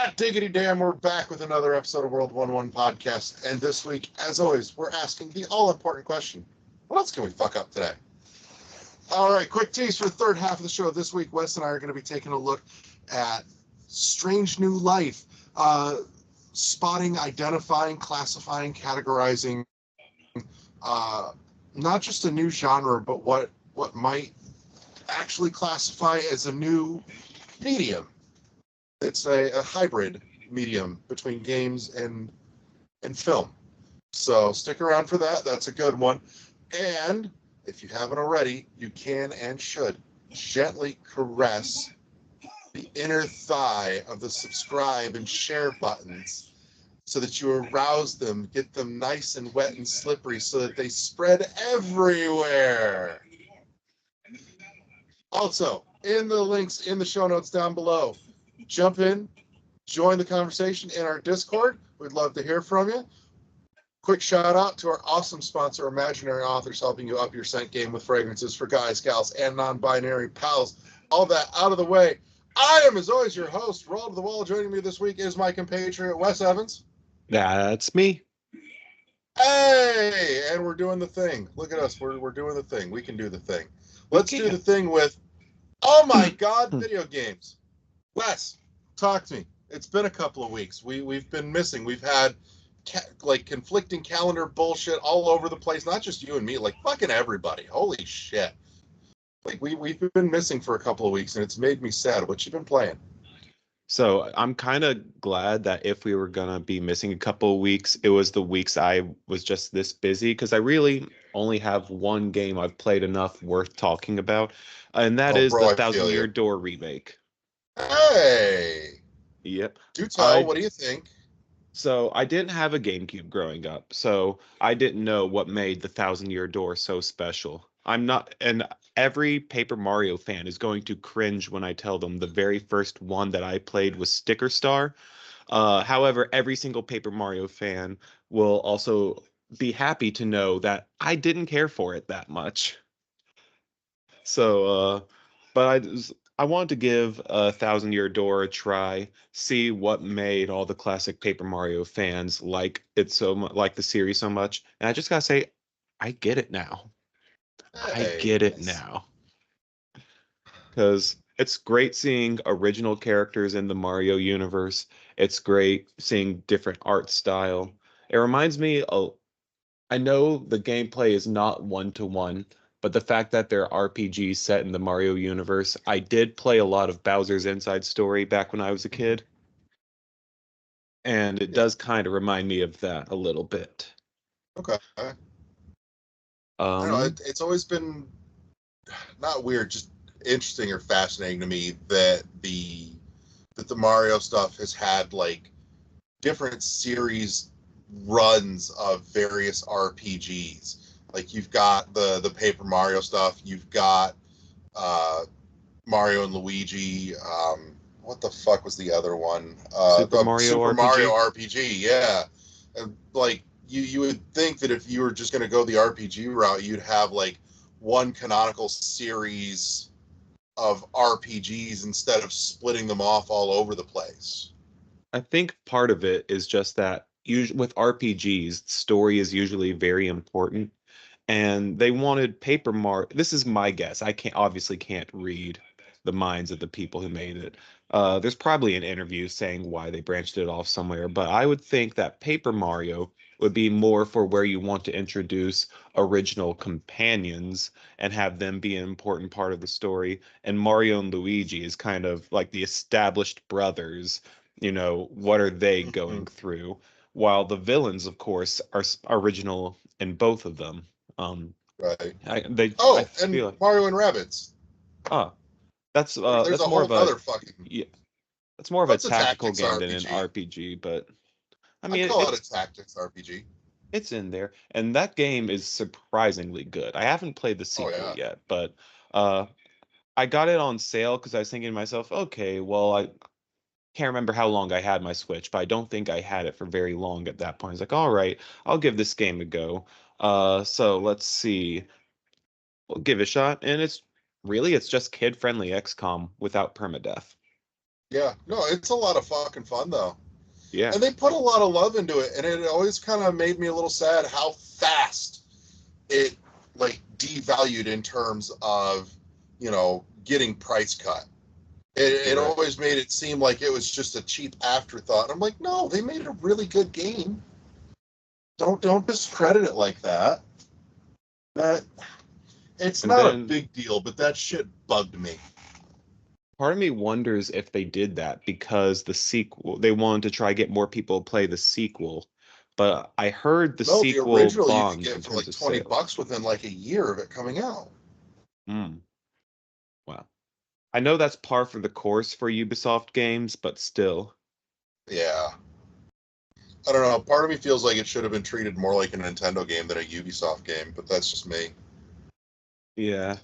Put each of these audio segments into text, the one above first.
Hot diggity damn, we're back with another episode of World 1-1 Podcast. And this week, as always, we're asking the all-important question, what else can we fuck up today? All right, quick tease for the third half of the show. This week, Wes and I are going to be taking a look at Strange New Life, spotting, identifying, classifying, categorizing, not just a new genre, but what might actually classify as a new medium. It's a hybrid medium between games and film. So stick around for that. That's a good one. And if you haven't already, you can and should gently caress the inner thigh of the subscribe and share buttons so that you arouse them, get them nice and wet and slippery so that they spread everywhere. Also, in the links in the show notes down below, jump in, join the conversation in our Discord. We'd love to hear from you. Quick shout out to our awesome sponsor, Imaginary Authors, helping you up your scent game with fragrances for guys, gals, and non-binary pals. All that out of the way. I am, as always, your host, Roll to the Wall. Joining me this week is my compatriot, Wes Evans. That's me. Hey, and we're doing the thing. Look at us. We're doing the thing. We can do the thing. Let's do the thing with, oh my God, video games. Wes, talk to me. It's been a couple of weeks. We've been missing. We've had conflicting calendar bullshit all over the place. Not just you and me, like fucking everybody. Holy shit. Like we've been missing for a couple of weeks, and it's made me sad. What you been playing? So I'm kind of glad that if we were gonna be missing a couple of weeks, it was the weeks I was just this busy, because I really only have one game I've played enough worth talking about, and that is the Thousand Year Door remake. Hey. Yep. Do tell. What do you think? So I didn't have a GameCube growing up, so I didn't know what made the Thousand Year Door so special. I'm not, and every Paper Mario fan is going to cringe when I tell them the very first one that I played was Sticker Star. However, every single Paper Mario fan will also be happy to know that I didn't care for it that much. So, but I wanted to give a Thousand Year Door a try, see what made all the classic Paper Mario fans like it so much, like the series so much. And I just gotta say, I get it now. I get it now. Because it's great seeing original characters in the Mario universe. It's great seeing different art style. It reminds me of, I know the gameplay is not one-to-one, but the fact that they're RPGs set in the Mario universe, I did play a lot of Bowser's Inside Story back when I was a kid. And it does kind of remind me of that a little bit. Okay. I don't know, it's always been not weird, just interesting or fascinating to me that the Mario stuff has had like different series runs of various RPGs. Like you've got the Paper Mario stuff, you've got Mario and Luigi. What the fuck was the other one? Super Mario RPG. Yeah, and like you would think that if you were just going to go the RPG route, you'd have like one canonical series of RPGs instead of splitting them off all over the place. I think part of it is just that with RPGs, story is usually very important, and they wanted Paper Mario. This is my guess. I obviously can't read the minds of the people who made it. There's probably an interview saying why they branched it off somewhere, but I would think that Paper Mario would be more for where you want to introduce original companions and have them be an important part of the story. And Mario and Luigi is kind of like the established brothers. What are they going through? While the villains, of course, are original in both of them. Right. And Mario and Rabbids. That's more of a that's more of a tactical game than an RPG, but I mean, I'd call it a tactics RPG. It's in there, and that game is surprisingly good. I haven't played the sequel yet, but I got it on sale because I was thinking to myself, okay, well, I can't remember how long I had my Switch, but I don't think I had it for very long at that point. I was like, all right, I'll give this game a go. So let's see. We'll give it a shot, and it's just kid-friendly XCOM without permadeath. Yeah, no, it's a lot of fucking fun though. Yeah. And they put a lot of love into it, and it always kind of made me a little sad how fast it like devalued in terms of, getting price cut. It Right. always made it seem like it was just a cheap afterthought. And I'm like, no, they made a really good game. Don't discredit it like that. That it's And not a then big deal, but that shit bugged me. part of me wonders if they did that because the sequel, they wanted to try get more people to play the sequel. But I heard the No, the sequel original you could bombed get in for terms like of sales. $20 within like a year of it coming out. Hmm. Wow. I know that's par for the course for Ubisoft games, but still. Yeah. I don't know. Part of me feels like it should have been treated more like a Nintendo game than a Ubisoft game, but that's just me. Yeah.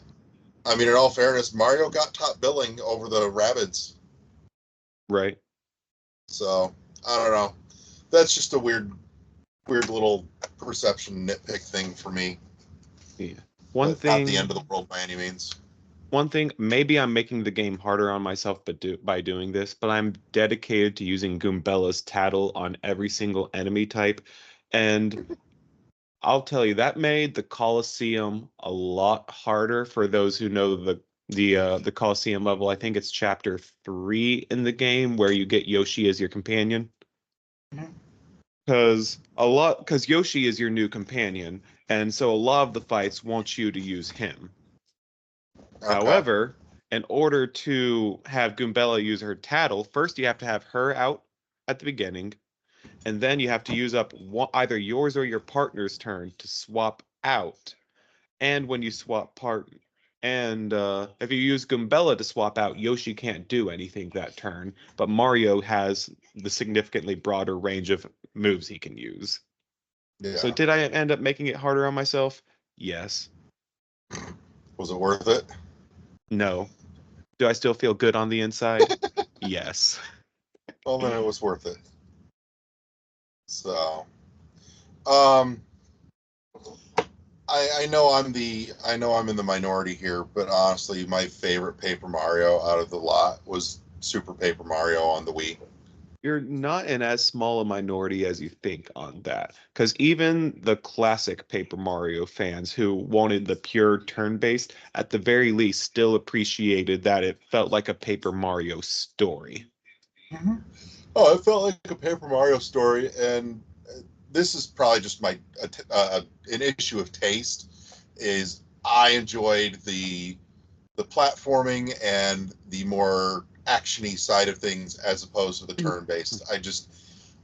I mean, in all fairness, Mario got top billing over the Rabbids, Right. so I don't know. That's just a weird little perception nitpick thing for me, Yeah. One but not the end of thing the world by any means. One thing, maybe I'm making the game harder on myself by doing this, but I'm dedicated to using Goombella's tattle on every single enemy type. And I'll tell you, that made the Colosseum a lot harder for those who know the Colosseum level. I think it's chapter 3 in the game where you get Yoshi as your companion. Mhm. Because Yoshi is your new companion, and so a lot of the fights want you to use him. Okay. However, in order to have Goombella use her tattle, first you have to have her out at the beginning, and then you have to use up either yours or your partner's turn to swap out. And when you swap part, and if you use Goombella to swap out, Yoshi can't do anything that turn, but Mario has the significantly broader range of moves he can use. So Yeah. did I end up making it harder on myself? Yes. Was it worth it? No. Do I still feel good on the inside? Yes. Well, then it was worth it. So, um, I know I'm in the minority here, but honestly, my favorite Paper Mario out of the lot was Super Paper Mario on the Wii. You're not in as small a minority as you think on that. Because even the classic Paper Mario fans who wanted the pure turn-based, at the very least, still appreciated that it felt like a Paper Mario story. Mm-hmm. Oh, it felt like a Paper Mario story, and this is probably just an issue of taste. Is I enjoyed the platforming and the more actiony side of things as opposed to the turn based.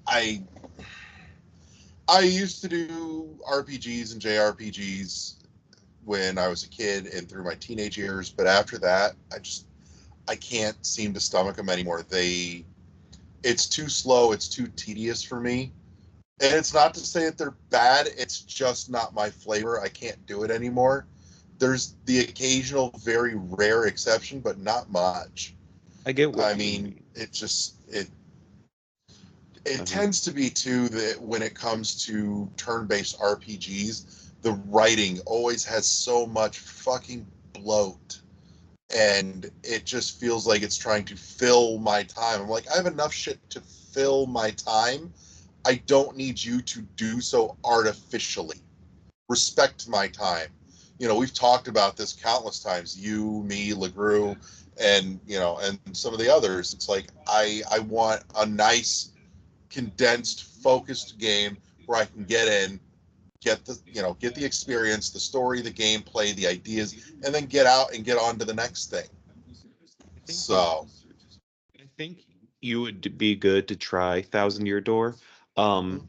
I I used to do RPGs and JRPGs when I was a kid and through my teenage years, but after that, I can't seem to stomach them anymore. It's too slow, it's too tedious for me. And it's not to say that they're bad, it's just not my flavor. I can't do it anymore. There's the occasional very rare exception, but not much. I get what I you mean, mean. it I mean, tends to be too that when it comes to turn-based RPGs, the writing always has so much fucking bloat, and it just feels like it's trying to fill my time. I'm like, I have enough shit to fill my time. I don't need you to do so artificially. Respect my time. We've talked about this countless times. You, me, LeGrew, and and some of the others. It's like I want a nice, condensed, focused game where I can get in, get the experience, the story, the gameplay, the ideas, and then get out and get on to the next thing. I think you So, I think you would be good to try Thousand Year Door. mhm. Um,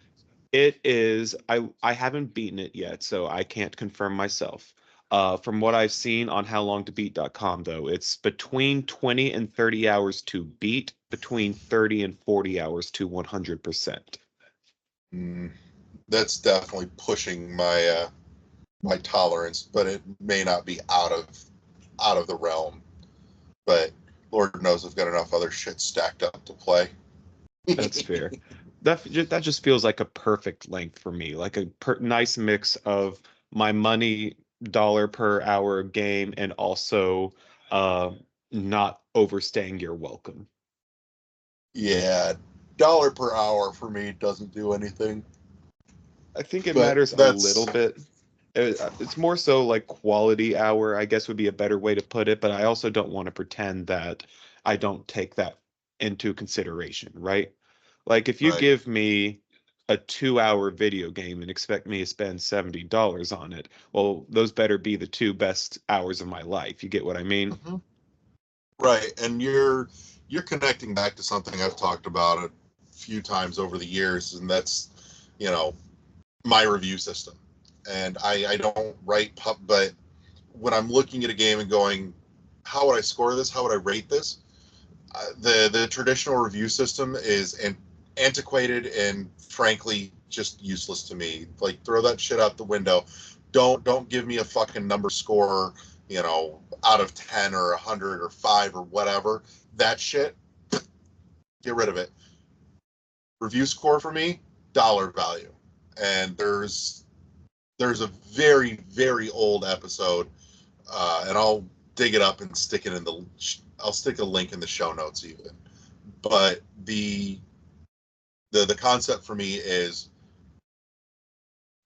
It is, I haven't beaten it yet, so I can't confirm myself. From what I've seen on howlongtobeat.com, though, it's between 20 and 30 hours to beat, between 30 and 40 hours to 100%. mm, that's definitely pushing my tolerance, but it may not be out of the realm. But Lord knows I've got enough other shit stacked up to play. That's fair. That just feels like a perfect length for me, like a nice mix of my money dollar per hour game and also uh not overstaying your welcome. Yeah, dollar per hour for me doesn't do anything. I think it But matters a little that's bit. It's more so like quality hour, I guess would be a better way to put it, but I also don't want to pretend that I don't take that into consideration, right? Like if you right. give me a 2 hour video game and expect me to spend $70 on it, well, those better be the two best hours of my life. You get what I mean? Mhm. Right, and you're connecting back to something I've talked about a few times over the years, and that's, you know, my review system. And I don't write pub, but when I'm looking at a game and going, how would I score this? How would I rate this? The traditional review system is antiquated and frankly just useless to me. Like throw that shit out the window. Don't give me a fucking number score, out of 10 or 100 or 5 or whatever. That shit, get rid of it. Review score for me, dollar value. And there's a very very old episode, and I'll dig it up and stick it in the. I'll stick a link in the show notes even. But the concept for me is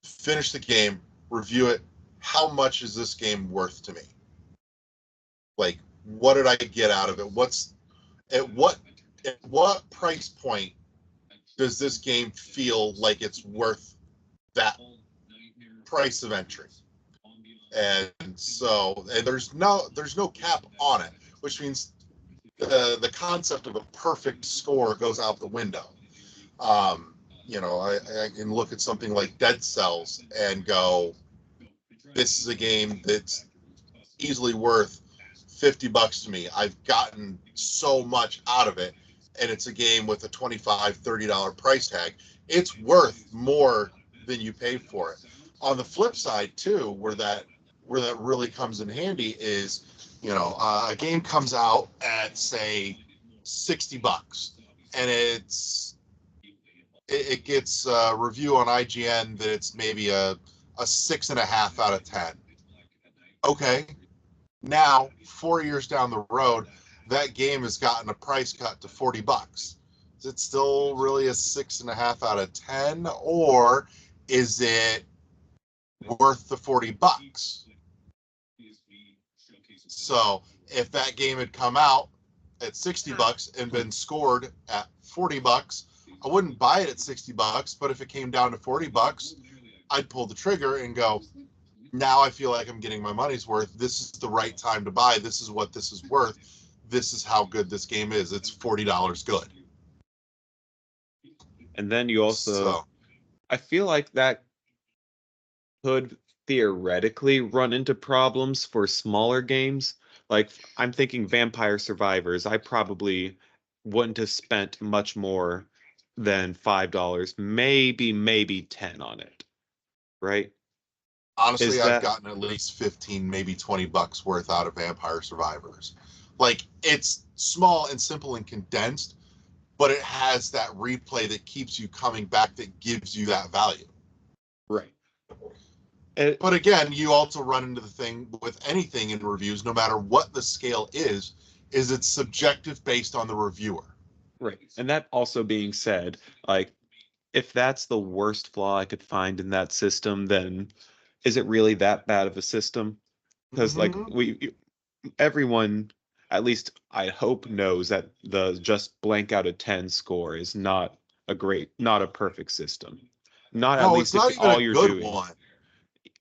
finish the game, review it. How much is this game worth to me? Like, what did I get out of it? At what at what price point does this game feel like it's worth that price of entry? And so, and there's no cap on it, which means the concept of a perfect score goes out the window. I can look at something like Dead Cells and go, this is a game that's easily worth $50 to me. I've gotten so much out of it, and it's a game with a $25-$30 price tag. It's worth more than you pay for it. On the flip side, too, where that really comes in handy is, a game comes out at say $60, and it gets a review on IGN that it's maybe a 6.5 out of 10. Okay, now 4 years down the road, that game has gotten a price cut to $40. Is it still really a 6.5 out of 10, or is it worth the $40? So if that game had come out at $60 and been scored at $40, I wouldn't buy it at $60. But if it came down to $40, I'd pull the trigger and go, now I feel like I'm getting my money's worth. This is the right time to buy. This is what this is worth. This is how good this game is. It's $40 good. And then you also, So, I feel like that could theoretically run into problems for smaller games. Like I'm thinking Vampire Survivors, I probably wouldn't have spent much more than $5, maybe 10 on it, right? honestly, Is I've that gotten at least 15, maybe $20 worth out of Vampire Survivors. Like, it's small and simple and condensed, but it has that replay that keeps you coming back, that gives you that value. right? It, But again, you also run into the thing with anything in reviews, no matter what the scale is it's subjective based on the reviewer. right. And that also being said, like if that's the worst flaw I could find in that system, then is it really that bad of a system? Because like Mm-hmm. everyone, at least I hope, knows that the just blank out of 10 score is not a perfect system. Not at No, it's least if not even a all you're good doing, one.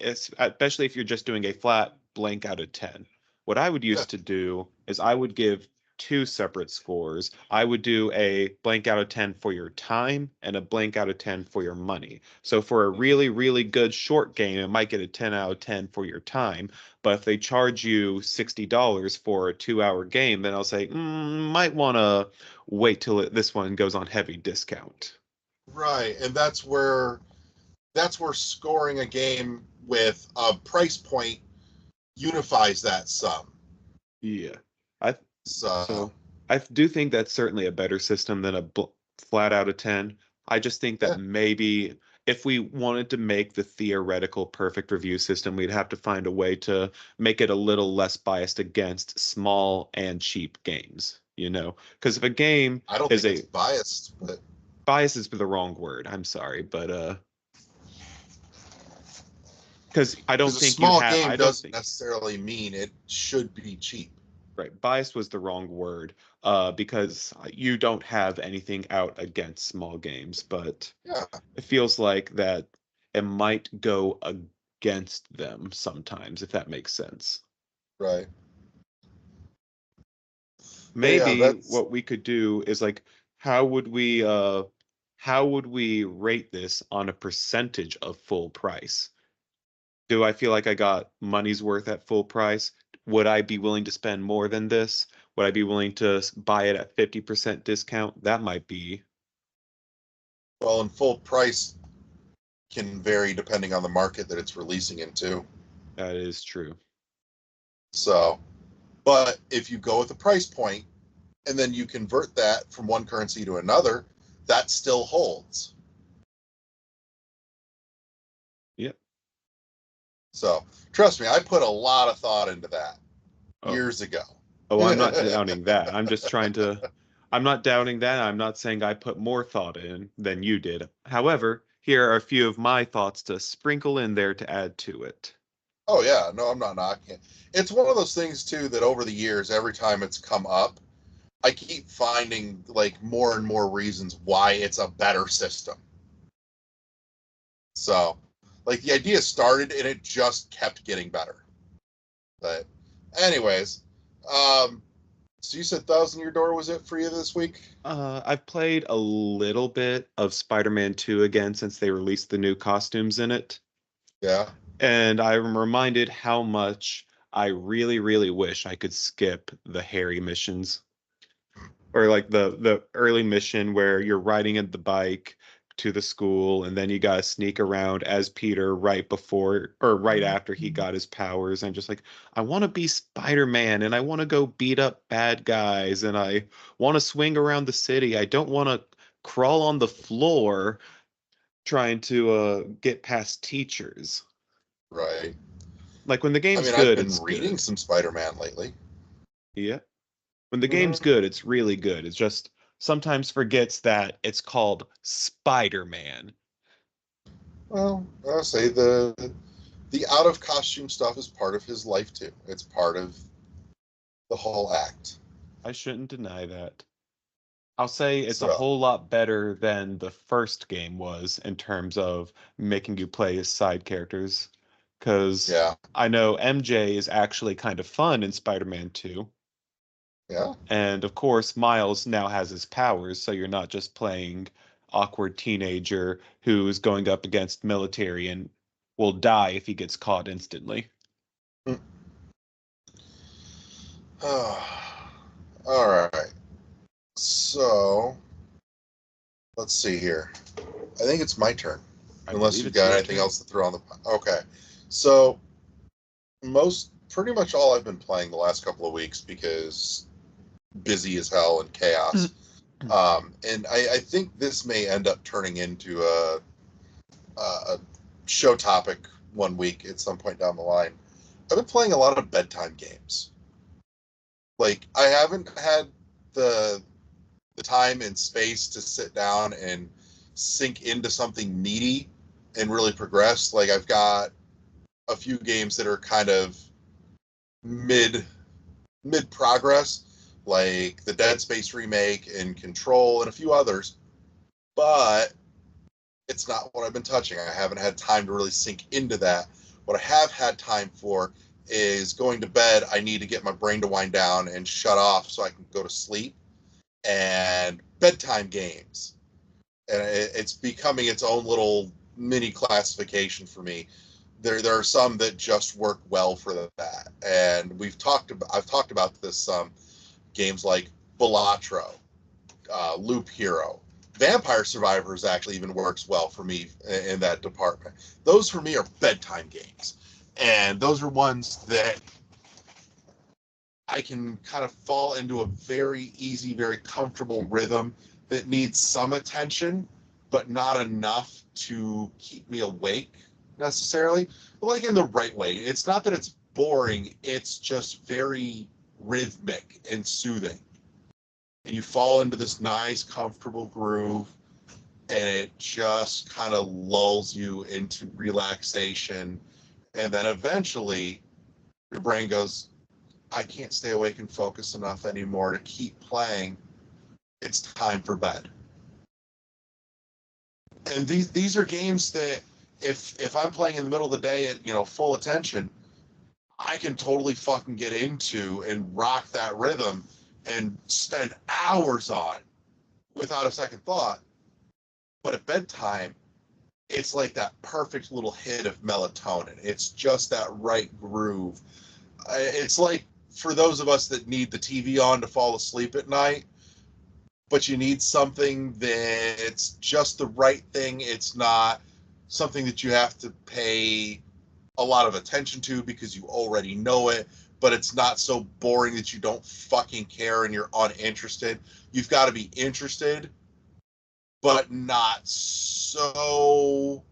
especially if you're just doing a flat blank out of 10. What I would Yeah. used to do is I would give two separate scores. I would do a blank out of 10 for your time and a blank out of 10 for your money. So for a really, really good short game, it might get a 10 out of 10 for your time. But if they charge you $60 for a 2 hour game, then I'll say, might want to wait till this one goes on heavy discount. Right. And that's where scoring a game with a price point unifies that sum. Yeah. I So So I do think that's certainly a better system than a flat out of 10. I just think that yeah. maybe if we wanted to make the theoretical perfect review system, we'd have to find a way to make it a little less biased against small and cheap games. Because if a game I don't is think it's biased, but bias is the wrong word. I'm sorry, but because I don't because a think you small have. game I don't doesn't think necessarily mean it should be cheap. right. Bias was the wrong word. Because you don't have anything out against small games, but Yeah, it feels like that it might go against them sometimes, if that makes sense. right. But yeah, Maybe that's what we could do is like, how would we uh how would we rate this on a percentage of full price? Do I feel like I got money's worth at full price? Would I be willing to spend more than this? Would I be willing to buy it at 50% discount? That might be. well, and full price can vary depending on the market that it's releasing into. That is true. So, but if you go with the price point and then you convert that from one currency to another, that still holds. Yep. So, trust me, I put a lot of thought into that Oh, years ago. oh, I'm not doubting that. I'm not doubting that. I'm not saying I put more thought in than you did. However, here are a few of my thoughts to sprinkle in there to add to it. Oh yeah, no, I'm not knocking it. It's one of those things too that over the years, every time it's come up, I keep finding like more and more reasons why it's a better system. So, like the idea started and it just kept getting better. But, anyways, um, so you said Thousand Year Door was it for you this week? I've played a little bit of Spider-Man 2 again since they released the new costumes in it. Yeah. And I'm reminded how much I really, really wish I could skip the Harry missions. Or like the early mission where you're riding in the bike to the school and then you gotta sneak around as Peter right before or right after he got his powers. I'm just like, I want to be Spider-Man and I want to go beat up bad guys and I want to swing around the city. I don't want to crawl on the floor trying to get past teachers. Right. Like when the I game's mean, I've good, been it's reading good. some Spider-Man lately. Yeah. When the game's Hmm. good, it's really good. It's just sometimes forgets that it's called Spider-Man. Well, I'll say the out of costume stuff is part of his life too. It's part of the whole act. I shouldn't deny that. I'll say it's a So, whole lot better than the first game was in terms of making you play as side characters. Because yeah, I know MJ is actually kind of fun in Spider-Man 2. yeah, And of course, Miles now has his powers, so you're not just playing awkward teenager who's going up against military and will die if he gets caught instantly. all right. So, let's see here. I think it's my turn, I unless believe you've it's got your anything turn. else to throw on the. Okay. So, pretty much all I've been playing the last couple of weeks because busy as hell and chaos. And I think this may end up turning into a show topic one week at some point down the line. I've been playing a lot of bedtime games. Like I haven't had the the time and space to sit down and sink into something meaty and really progress. Like I've got a few games that are kind of mid mid progress, like the Dead Space remake and Control and a few others, but it's not what I've been touching. I haven't had time to really sink into that. What I have had time for is going to bed. I need to get my brain to wind down and shut off so I can go to sleep. And bedtime games, and it's becoming its own little mini classification for me. There are some that just work well for that, and I've talked about this some games like Balatro, Loop Hero. Vampire Survivors actually even works well for me in that department. Those for me are bedtime games. And those are ones that I can kind of fall into a very easy, very comfortable rhythm that needs some attention, but not enough to keep me awake necessarily. But like in the right way. It's not that it's boring, it's just very rhythmic and soothing. and you fall into this nice, comfortable groove, and it just kind of lulls you into relaxation. And then eventually your brain goes, I can't stay awake and focus enough anymore to keep playing. It's time for bed. And these are games that if I'm playing in the middle of the day at, full attention, I can totally fucking get into and rock that rhythm and spend hours on without a second thought. But at bedtime, it's like that perfect little hit of melatonin. It's just that right groove. It's like for those of us that need the TV on to fall asleep at night, but you need something that's just the right thing. It's not something that you have to pay a lot of attention to because you already know it, but it's not so boring that you don't fucking care and you're uninterested. You've got to be interested, but not so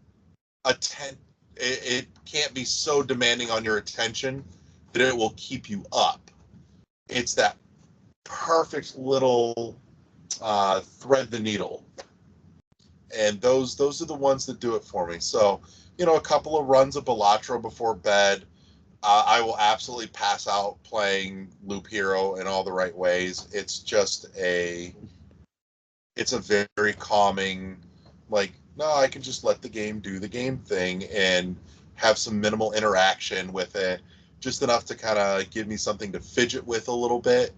it can't be so demanding on your attention that it will keep you up. It's that perfect little thread the needle, and those are the ones that do it for me. So, a couple of runs of Balatro before bed. I will absolutely pass out playing Loop Hero in all the right ways. It's a very calming, like, no, I can just let the game do the game thing and have some minimal interaction with it, just enough to kind of give me something to fidget with a little bit,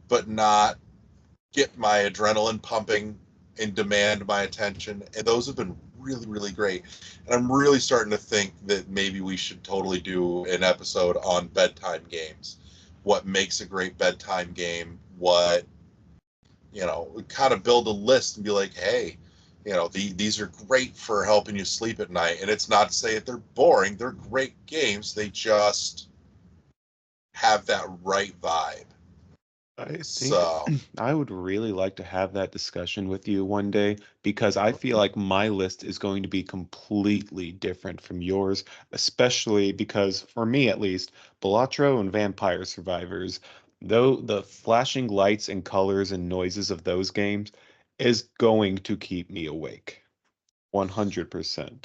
but not get my adrenaline pumping and demand my attention. And those have been really, really great. And I'm really starting to think that maybe we should totally do an episode on bedtime games. What makes a great bedtime game? What, kind of build a list and be like, hey, these are great for helping you sleep at night. And it's not to say that they're boring. They're great games. They just have that right vibe. I think So, I would really like to have that discussion with you one day because I feel like my list is going to be completely different from yours, especially because, for me at least, Balatro and Vampire Survivors, though the flashing lights and colors and noises of those games is going to keep me awake 100%.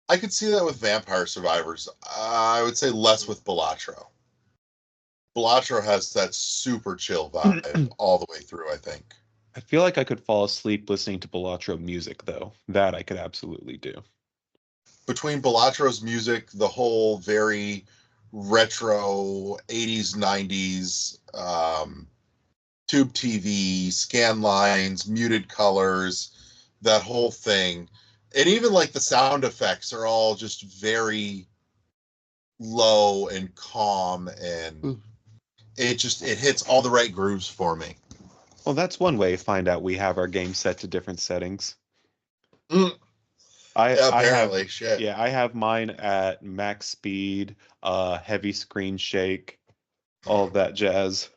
I could see that with Vampire Survivors. I would say less with Balatro. Balatro has that super chill vibe all the way through, I think. I feel like I could fall asleep listening to Balatro music, though. That I could absolutely do. Between Balatro's music, the whole very retro 80s, 90s, tube TV, scan lines, muted colors, that whole thing. And even like the sound effects are all just very low and calm, and Ooh. it hits all the right grooves for me. Well, that's one way to find out we have our game set to different settings. Mm, I have apparently, shit. yeah, I have mine at max speed, heavy screen shake, all of that jazz.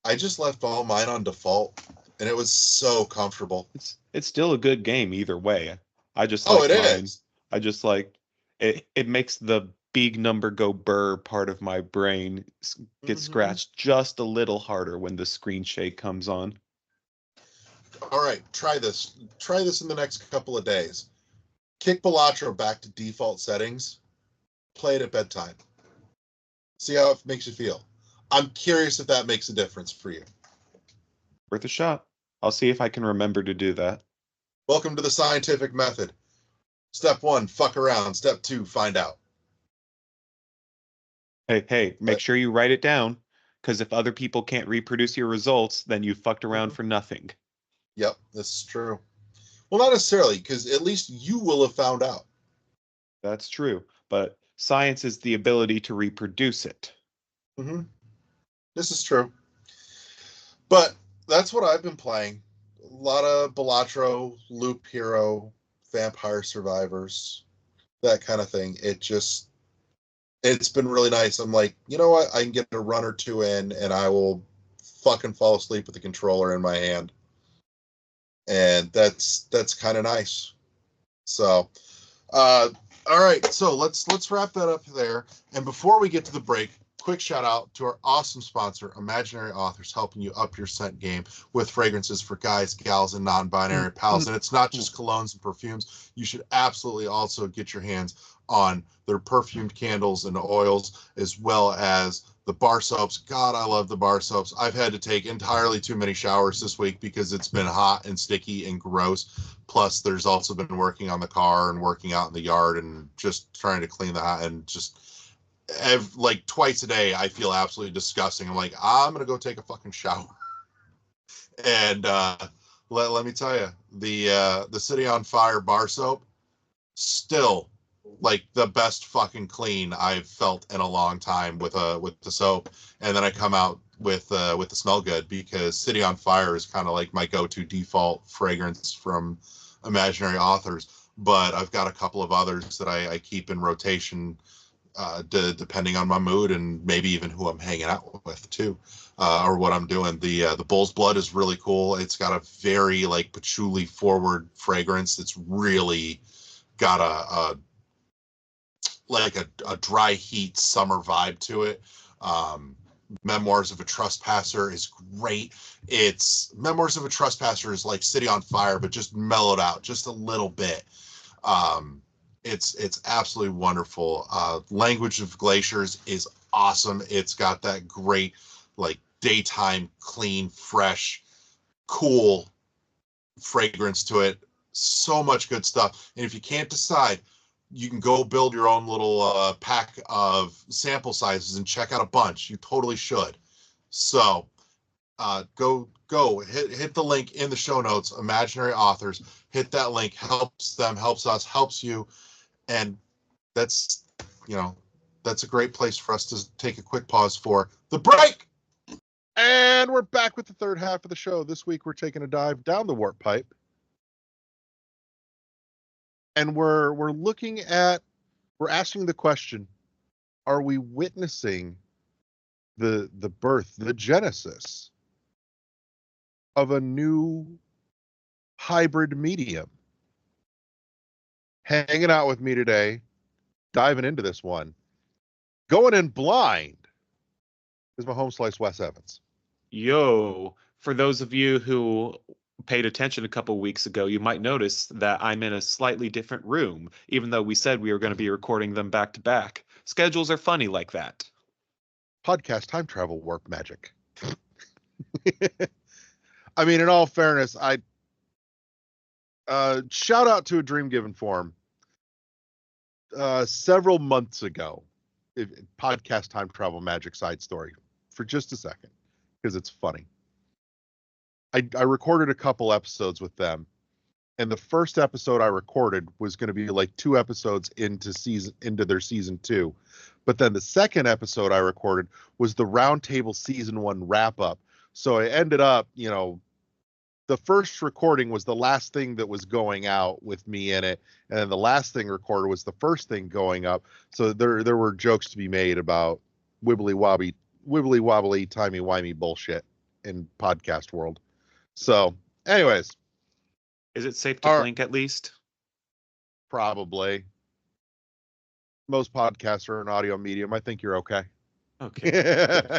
I just left all mine on default, and it was so comfortable. It's still a good game either way. I just Oh, like it mine. is. I just like it makes the big number go burr part of my brain get Mm-hmm. scratched just a little harder when the screen shake comes on. All right, try this. Try this in the next couple of days. Kick Balatro back to default settings. Play it at bedtime. See how it makes you feel. I'm curious if that makes a difference for you. Worth a shot. I'll see if I can remember to do that. Welcome to the scientific method. Step 1, fuck around. Step 2, find out. Hey, make But, sure you write it down, because if other people can't reproduce your results, then you fucked around mm-hmm. for nothing. Yep, this is true. Well, not necessarily, because at least you will have found out. That's true, but science is the ability to reproduce it. Mm-hmm. This is true. But that's what I've been playing. A lot of Balatro, Loop Hero, Vampire Survivors, that kind of thing. It's been really nice. I'm like, you know what? I can get a run or two in, and I will fucking fall asleep with the controller in my hand, and that's kind of nice. So, all right. So let's wrap that up there. And before we get to the break, quick shout out to our awesome sponsor, Imaginary Authors, helping you up your scent game with fragrances for guys, gals, and non-binary pals. And it's not just colognes and perfumes. You should absolutely also get your hands on their perfumed candles and oils, as well as the bar soaps. God, I love the bar soaps. I've had to take entirely too many showers this week because it's been hot and sticky and gross. Plus, there's also been working on the car and working out in the yard and just trying to clean the house and just like twice a day. I feel absolutely disgusting. I'm like, I'm gonna go take a fucking shower. And let me tell you, the City on Fire bar soap, still like the best fucking clean I've felt in a long time with the soap. And then I come out with the Smell Good, because City on Fire is kind of like my go-to default fragrance from Imaginary Authors. But I've got a couple of others that I keep in rotation, depending on my mood and maybe even who I'm hanging out with too, or what I'm doing. The Bull's Blood is really cool. It's got a very like patchouli forward fragrance. It's really got a dry heat summer vibe to it. Memoirs of a Trespasser is great. Memoirs of a Trespasser is like City on Fire, but just mellowed out just a little bit. It's absolutely wonderful. Language of Glaciers is awesome. It's got that great like daytime clean, fresh, cool fragrance to it. So much good stuff. And if you can't decide, you can go build your own little pack of sample sizes and check out a bunch. You totally should. So go hit the link in the show notes, Imaginary Authors. Hit that link. Helps them, helps us, helps you. And that's a great place for us to take a quick pause for the break. And we're back with the third half of the show. This week we're taking a dive down the warp pipe. And we're asking the question, are we witnessing the birth, the genesis of a new hybrid medium? Hanging out with me today, diving into this one, going in blind, is my home slice Wes Evans. Yo, for those of you who paid attention a couple weeks ago, you might notice that I'm in a slightly different room, even though we said we were going to be recording them back to back. Schedules are funny like that. Podcast time travel warp magic. I mean, in all fairness, I shout out to A Dream Given Form. Several months ago, podcast time travel magic side story for just a second, because it's funny. I recorded a couple episodes with them, and the first episode I recorded was going to be like 2 episodes into their season 2. But then the second episode I recorded was the Roundtable season 1 wrap up. So I ended up, the first recording was the last thing that was going out with me in it, and then the last thing recorded was the first thing going up. So there were jokes to be made about wibbly wobbly timey wimey bullshit in podcast world. So, anyways, is it safe to blink at least? Probably. Most podcasts are an audio medium. I think you're okay. Okay.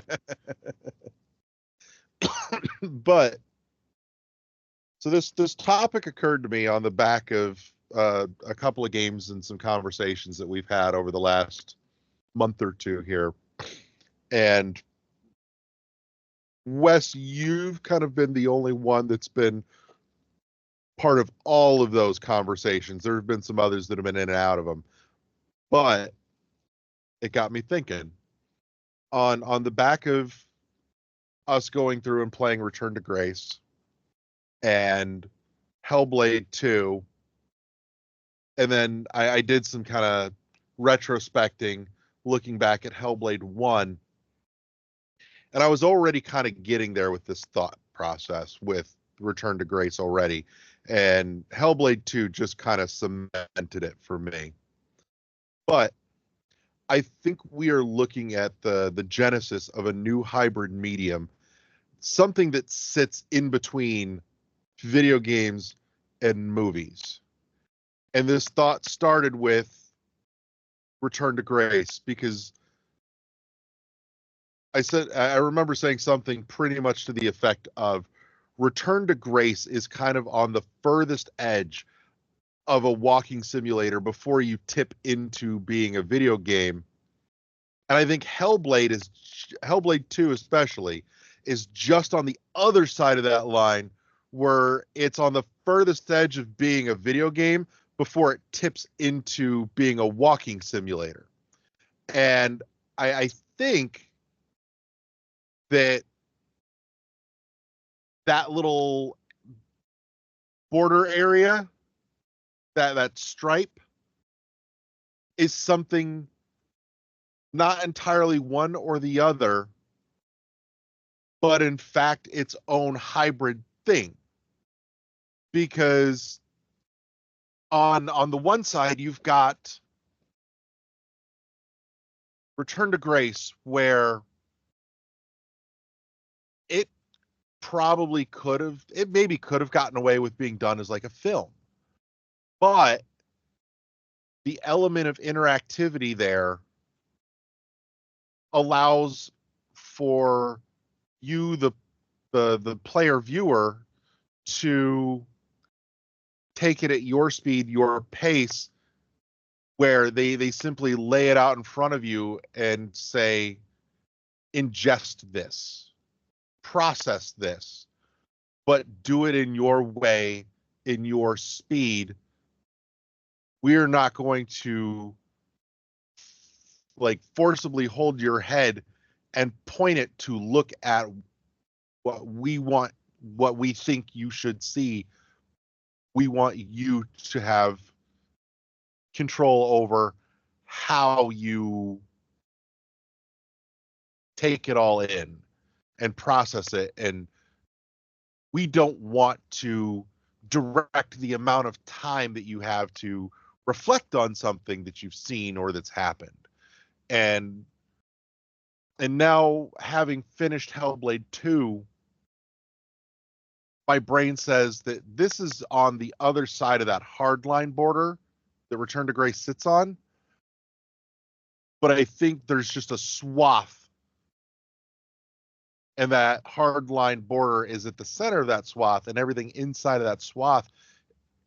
But so this topic occurred to me on the back of a couple of games and some conversations that we've had over the last month or two here. And Wes, you've kind of been the only one that's been part of all of those conversations. There have been some others that have been in and out of them. But it got me thinking on the back of us going through and playing Return to Grace and Hellblade 2. And then I did some kind of retrospecting, looking back at Hellblade 1. And I was already kind of getting there with this thought process with Return to Grace already. And Hellblade 2 just kind of cemented it for me. But I think we are looking at the genesis of a new hybrid medium, something that sits in between video games and movies. And this thought started with Return to Grace, because I remember saying something pretty much to the effect of Return to Grace is kind of on the furthest edge of a walking simulator before you tip into being a video game. And I think Hellblade 2 especially is just on the other side of that line where it's on the furthest edge of being a video game before it tips into being a walking simulator. And I think that little border area, that stripe, is something not entirely one or the other, but in fact its own hybrid thing. Because on the one side, you've got Return to Grace, where it maybe could have gotten away with being done as like a film. But the element of interactivity there allows for you, the player viewer, to take it at your speed, your pace, where they simply lay it out in front of you and say, ingest this, process this, but do it in your way, in your speed. We're not going to like forcibly hold your head and point it to look at what we want, what we think you should see. We want you to have control over how you take it all in and process it. And we don't want to direct the amount of time that you have to reflect on something that you've seen or that's happened. And now, having finished Hellblade 2, my brain says that this is on the other side of that hardline border that Return to Grace sits on. But I think there's just a swath, and that hardline border is at the center of that swath, and everything inside of that swath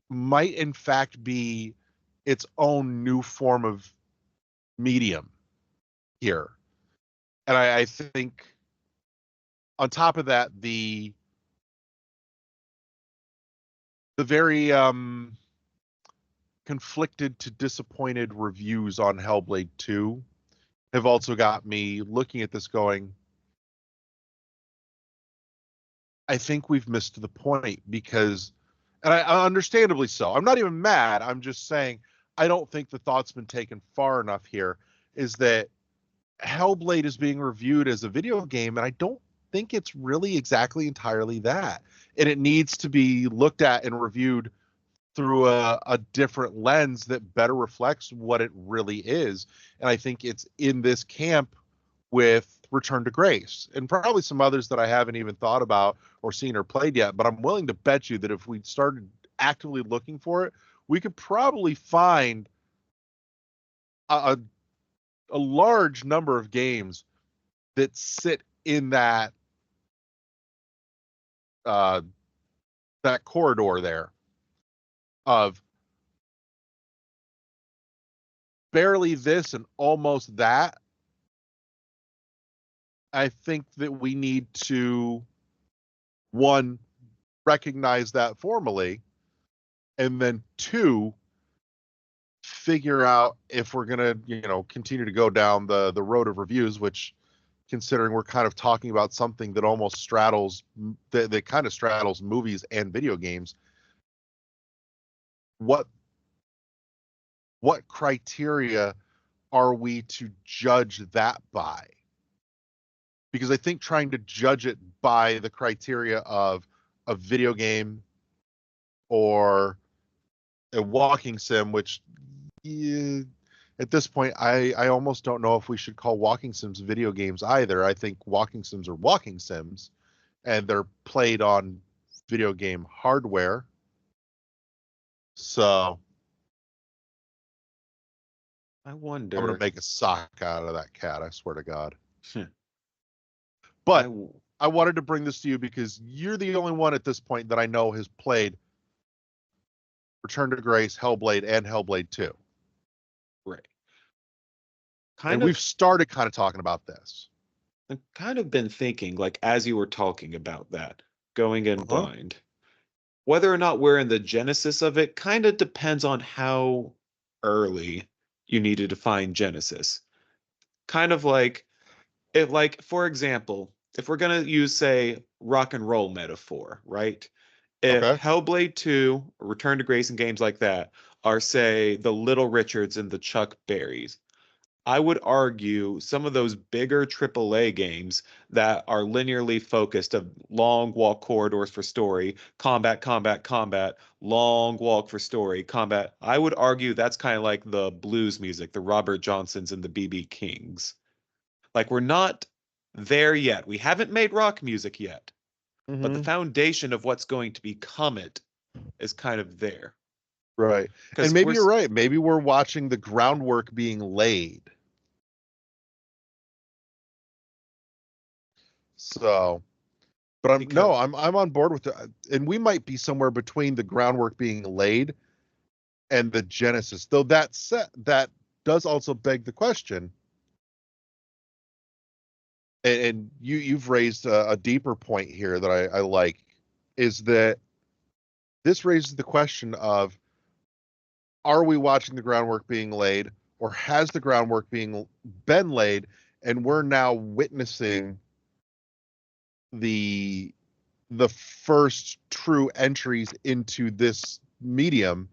might in fact be its own new form of medium here. And I think on top of that, the very conflicted to disappointed reviews on Hellblade 2 have also got me looking at this going, I think we've missed the point, because, and I understandably so. I'm not even mad. I'm just saying I don't think the thought's been taken far enough here, is that Hellblade is being reviewed as a video game, and I don't think it's really exactly entirely that. And it needs to be looked at and reviewed through a different lens that better reflects what it really is. And I think it's in this camp with Return to Grace, and probably some others that I haven't even thought about or seen or played yet. But I'm willing to bet you that if we started actively looking for it, we could probably find a large number of games that sit in that that corridor there of barely this and almost that. I think that we need to, one, recognize that formally, and then two, figure out if we're going to, continue to go down the road of reviews, which, considering we're kind of talking about something that almost straddles, that kind of straddles movies and video games, what criteria are we to judge that by? Because I think trying to judge it by the criteria of a video game or a walking sim, which at this point, I almost don't know if we should call walking sims video games either. I think walking sims are walking sims, and they're played on video game hardware. So I wonder. I'm going to make a sock out of that cat, I swear to God. But I wanted to bring this to you because you're the only one at this point that I know has played Return to Grace, Hellblade, and Hellblade 2. Right. And we've started kind of talking about this. I've kind of been thinking, like, as you were talking about that, going in blind, whether or not we're in the genesis of it kind of depends on how early you need to define genesis. Kind of like, for example, if we're going to use, say, rock and roll metaphor, right? If Okay. Hellblade 2, Return to Grace, and games like that are, say, the Little Richards and the Chuck Berrys, I would argue some of those bigger AAA games that are linearly focused of long walk corridors for story, combat, combat, combat, long walk for story, combat. I would argue that's kind of like the blues music, the Robert Johnsons and the B.B. Kings. Like, we're not there yet. We haven't made rock music yet, but the foundation of what's going to become it is kind of there. Right. And maybe you're right. Maybe we're watching the groundwork being laid. So, but I'm on board with that. And we might be somewhere between the groundwork being laid and the genesis. Though that does also beg the question. And you've raised a deeper point here that I like, is that this raises the question of, are we watching the groundwork being laid, or has the groundwork been laid and we're now witnessing the first true entries into this medium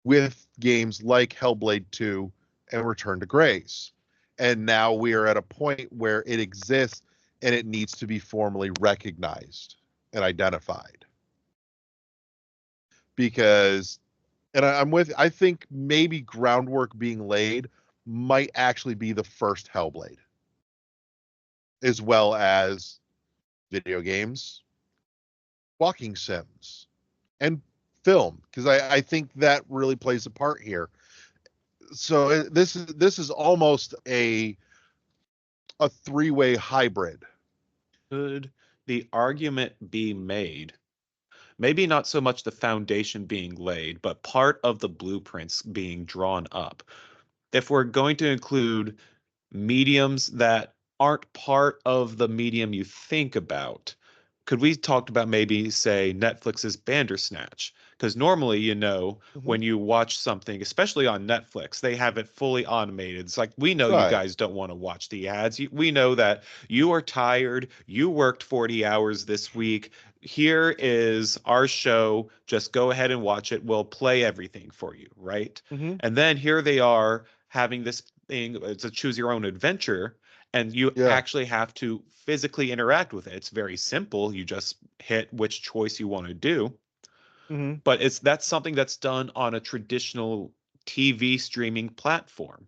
with games like Hellblade 2 and Return to Grace? And now we are at a point where it exists and it needs to be formally recognized and identified. Because, and I think maybe groundwork being laid might actually be the first Hellblade, as well as video games, walking sims, and film, because I think that really plays a part here. So this is almost a three-way hybrid. Could the argument be made? Maybe not so much the foundation being laid, but part of the blueprints being drawn up. If we're going to include mediums that aren't part of the medium you think about, could we talk about maybe, say, Netflix's Bandersnatch? Because normally, when you watch something, especially on Netflix, they have it fully automated. It's like, we know you guys don't want to watch the ads. We know that you are tired. You worked 40 hours this week. Here is our show. Just go ahead and watch it. We'll play everything for you, right? And then here they are having this thing. It's a choose your own adventure. And you actually have to physically interact with it. It's very simple. You just hit which choice you want to do. But that's something that's done on a traditional TV streaming platform.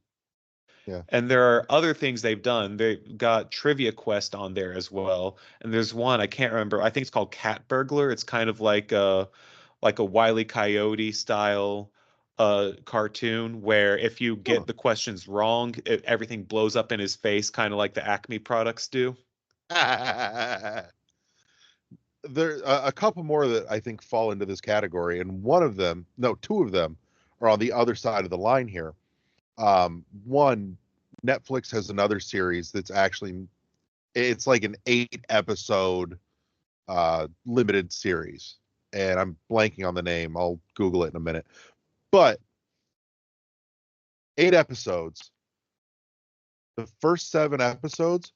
Yeah. And there are other things they've done. They've got Trivia Quest on there as well. And there's one, I can't remember. I think it's called Cat Burglar. It's kind of like a Wile E. Coyote style cartoon where if you get the questions wrong, everything blows up in his face, kind of like the Acme products do. There a couple more that I think fall into this category, and two of them are on the other side of the line here. One, Netflix has another series that's actually, it's like an 8-episode limited series, and I'm blanking on the name. I'll Google it in a minute. But 8 episodes. The first 7 episodes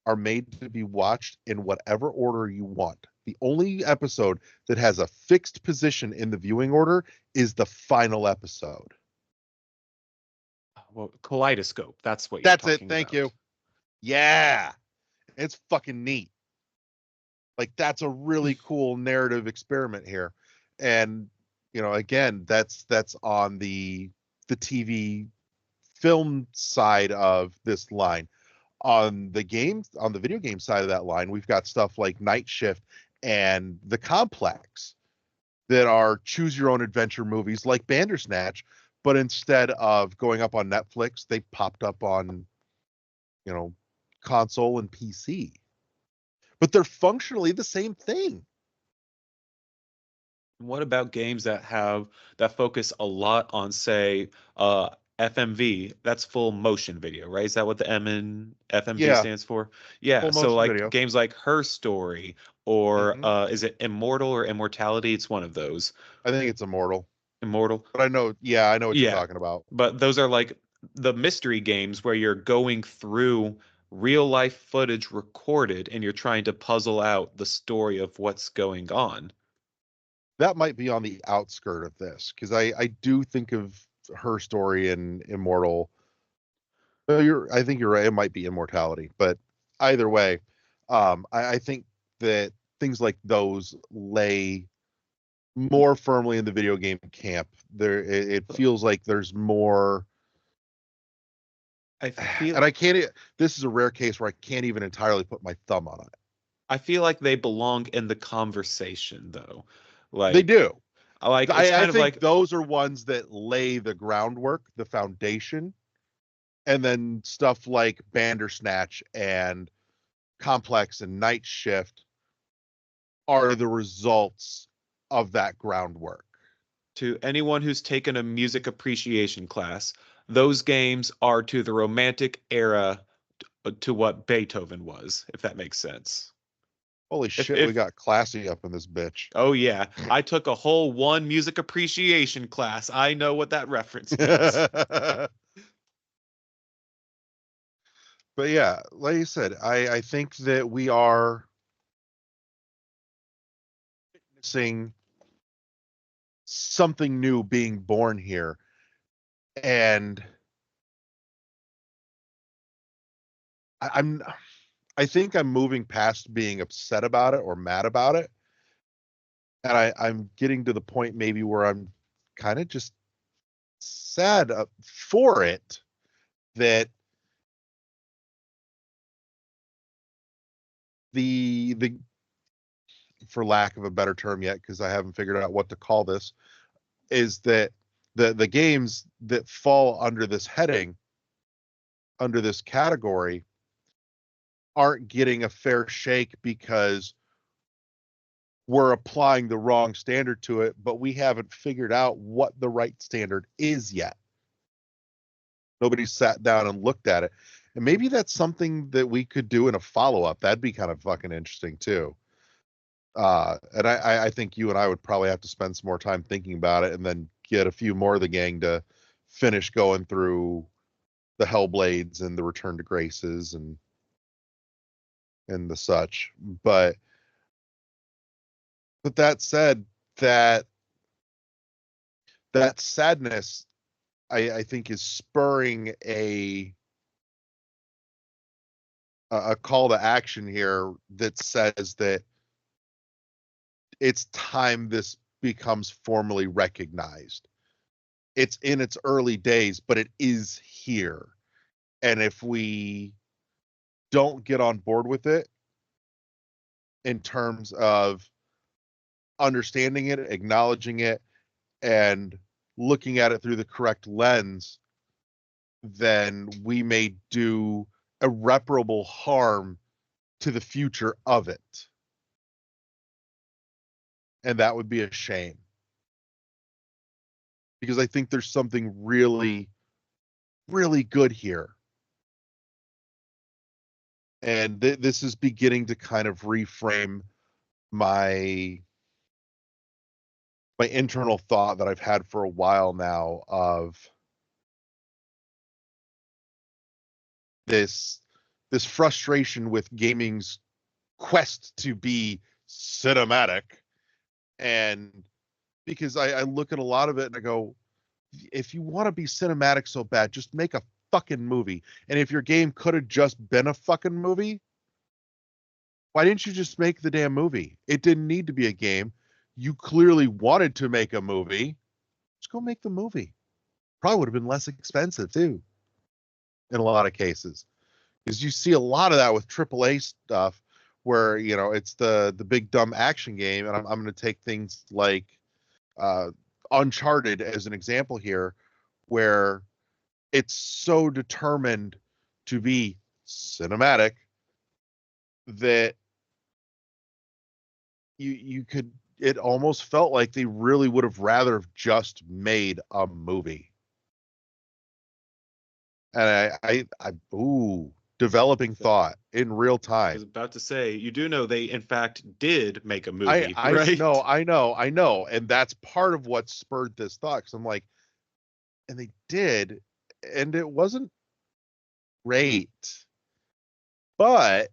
are made to be watched in whatever order you want. The only episode that has a fixed position in the viewing order is the final episode. Well, Kaleidoscope. That's what you're talking about. Thank you. Yeah. It's fucking neat. Like, that's a really cool narrative experiment here. And, again, that's on the TV film side of this line. On the video game side of that line, we've got stuff like Night Shift and The Complex that are choose your own adventure movies like Bandersnatch, but instead of going up on Netflix, they popped up on, console and PC. but they're functionally the same thing. What about games that focus a lot on, say, FMV? That's full motion video, right? Is that what the M in FMV Yeah, stands for? Yeah. full So motion like video. games like Her Story, or Mhm. is it Immortal or Immortality? It's one of those. I think it's Immortal, Immortal. but I know what you're Yeah. talking about. But those are like the mystery games where you're going through real life footage recorded and you're trying to puzzle out the story of what's going on. That might be on the outskirt of this, because I do think of Her Story and Immortal. I think you're right. It might be Immortality, but either way, I think that things like those lay more firmly in the video game camp. It feels like there's more, I feel and I can't. This is a rare case where I can't even entirely put my thumb on it. I feel like they belong in the conversation though. They Like do. it's I kind of think like those are ones that lay the groundwork, the foundation, and then stuff like Bandersnatch and Complex and Night Shift are the results of that groundwork. to anyone who's taken a music appreciation class, those games are to the romantic era to what Beethoven was, if that makes sense. Holy If shit, we if got classy up in this bitch. Oh yeah, I took a whole one music appreciation class. I know what that reference means. But yeah, like you said, I think that we are witnessing something new being born here. And I'm I think I'm moving past being upset about it or mad about it. And I'm getting to the point maybe where I'm kind of just sad for it, that the for lack of a better term yet, because I haven't figured out what to call this, is that the games that fall under this heading, under this category, aren't getting a fair shake because we're applying the wrong standard to it, but we haven't figured out what the right standard is yet. Nobody's sat down and looked at it. And maybe that's something that we could do in a follow-up. That'd be kind of fucking interesting too. And I think you and I would probably have to spend some more time thinking about it, and then get a few more of the gang to finish going through the Hellblades and the Return to Graces and the such. But that said, that sadness, I think, is spurring a call to action here that says that it's time this becomes formally recognized. It's in its early days, but it is here. And if we don't get on board with it in terms of understanding it, acknowledging it, and looking at it through the correct lens, then we may do irreparable harm to the future of it. And that would be a shame. Because I think there's something really, really good here. And this is beginning to kind of reframe my internal thought that I've had for a while now, of this frustration with gaming's quest to be cinematic. And because I look at a lot of it and I go, if you want to be cinematic so bad, just make a fucking movie. And if your game could have just been a fucking movie, why didn't you just make the damn movie? It didn't need to be a game. You clearly wanted to make a movie. Just go make the movie. Probably would have been less expensive too, in a lot of cases. Because you see a lot of that with AAA stuff, where it's the big dumb action game. And I'm going to take things like Uncharted as an example here, where it's so determined to be cinematic that you could, it almost felt like they really would have rather have just made a movie. And developing thought in real I was time. about to say, you do know they in fact did make a movie, I right? know, and that's part of what spurred this thought. Because I'm like, and they did, and it wasn't great, but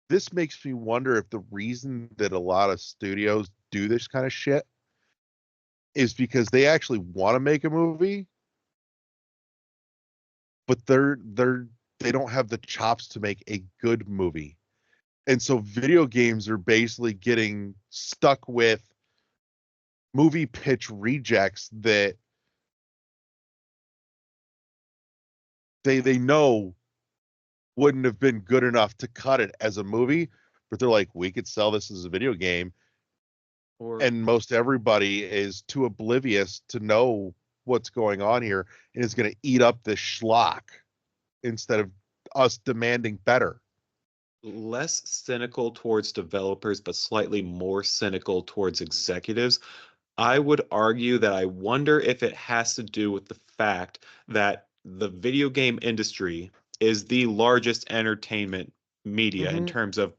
this makes me wonder if the reason that a lot of studios do this kind of shit is because they actually want to make a movie, but they don't have the chops to make a good movie. And so video games are basically getting stuck with movie pitch rejects that they know wouldn't have been good enough to cut it as a movie, but they're like, we could sell this as a video game. Or And most everybody is too oblivious to know what's going on here and is going to eat up this schlock instead of us demanding better. less cynical towards developers, but slightly more cynical towards executives. I would argue that I wonder if it has to do with the fact that the video game industry is the largest entertainment media in Mm-hmm. terms of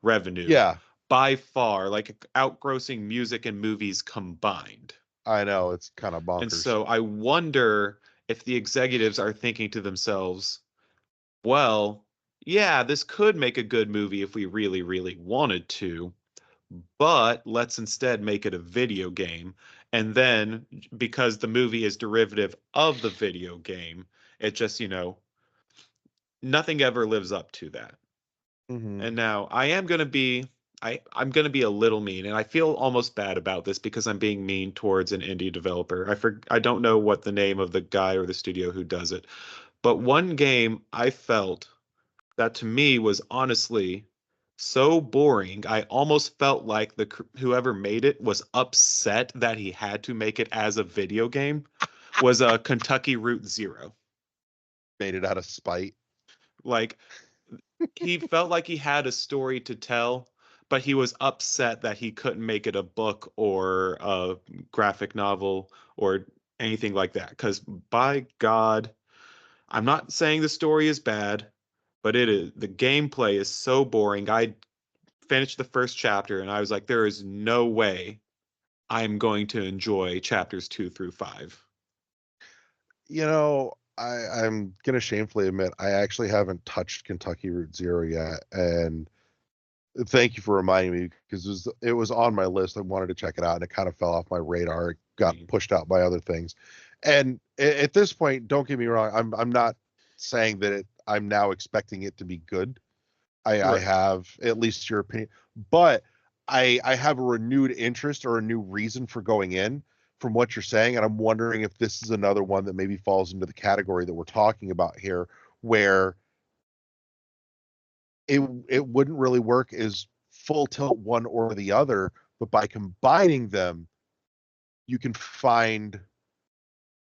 revenue Yeah, by far, like outgrossing music and movies combined. I know, it's kind of And bonkers. so I wonder if the executives are thinking to themselves, well, yeah, this could make a good movie if we really, really wanted to, but let's instead make it a video game. And then because the movie is derivative of the video game, it just, nothing ever lives up to that. Mm-hmm. And now I am going to be I'm going to be a little mean, and I feel almost bad about this because I'm being mean towards an indie developer. I don't know what the name of the guy or the studio who does it, but one game I felt that to me was honestly so boring. I almost felt like the whoever made it was upset that he had to make it as a video game. Was a Kentucky Route Zero. Made it out of spite. Like he felt like he had a story to tell, but he was upset that he couldn't make it a book or a graphic novel or anything like that. Because by God, I'm not saying the story is bad, but it is the gameplay is so boring. I finished the first chapter and I was like, there is no way I'm going to enjoy chapters 2 through 5. I'm gonna shamefully admit I actually haven't touched Kentucky Route Zero yet, and thank you for reminding me because it was on my list. I wanted to check it out, and it kind of fell off my radar. It got pushed out by other things, and at this point, don't get me wrong, I'm not saying that I'm now expecting it to be good. I Right. have at least your opinion, but I have a renewed interest or a new reason for going in from what you're saying, and I'm wondering if this is another one that maybe falls into the category that we're talking about here, where it wouldn't really work as full tilt one or the other, but by combining them, you can find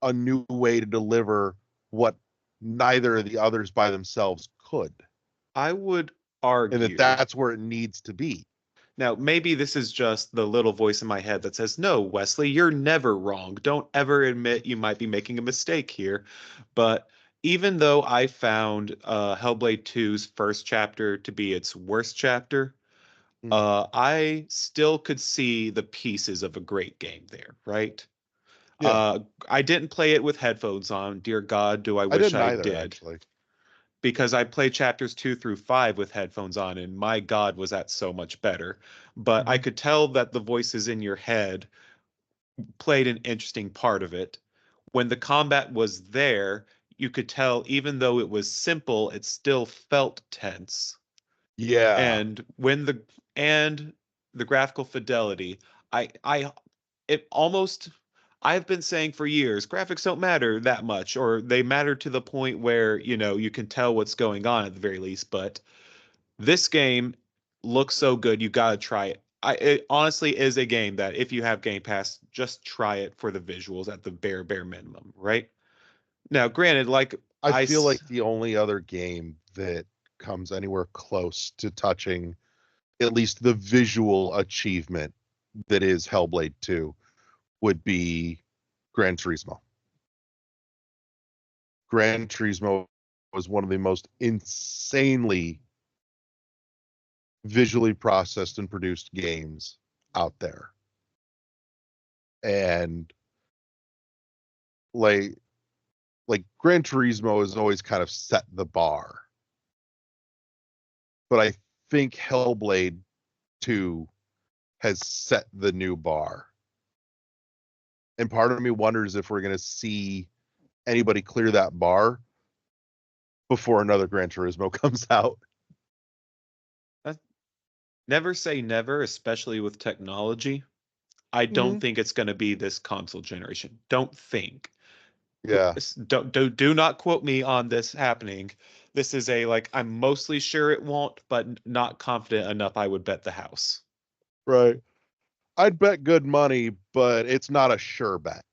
a new way to deliver what neither of the others by themselves could, I would and that argue. that's where it needs to be. Now, maybe this is just the little voice in my head that says, no, Wesley, you're never wrong. Don't ever admit you might be making a mistake here. But even though I found Hellblade 2's first chapter to be its worst chapter, Mm. I still could see the pieces of a great game there, right? Yeah, I didn't play it with headphones on. Dear God, do I I wish didn't I either did. actually. Because I played chapters 2 through 5 with headphones on, and my God, was that so much better. But I Mhm. could tell that the voices in your head played an interesting part of it. When the combat was there, you could tell, even though it was simple, it still felt tense. Yeah, And when the graphical fidelity, I it almost I've been saying for years, graphics don't matter that much, or they matter to the point where, you can tell what's going on at the very least. But this game looks so good, you gotta try it. It honestly is a game that if you have Game Pass, just try it for the visuals at the bare minimum, right? Now, granted, like I I, feel s- like the only other game that comes anywhere close to touching at least the visual achievement that is Hellblade 2 would be Gran Turismo. Gran Turismo was one of the most insanely visually processed and produced games out there. And like Gran Turismo has always kind of set the bar. But I think Hellblade 2 has set the new bar. And part of me wonders if we're going to see anybody clear that bar before another Gran Turismo comes out. Never say never, especially with technology. I don't think it's going to be this console generation. Don't think. Yeah. Do not quote me on this happening. This is a like I'm mostly sure it won't, but not confident enough I would bet the house. Right. I'd bet good money, but it's not a sure bet.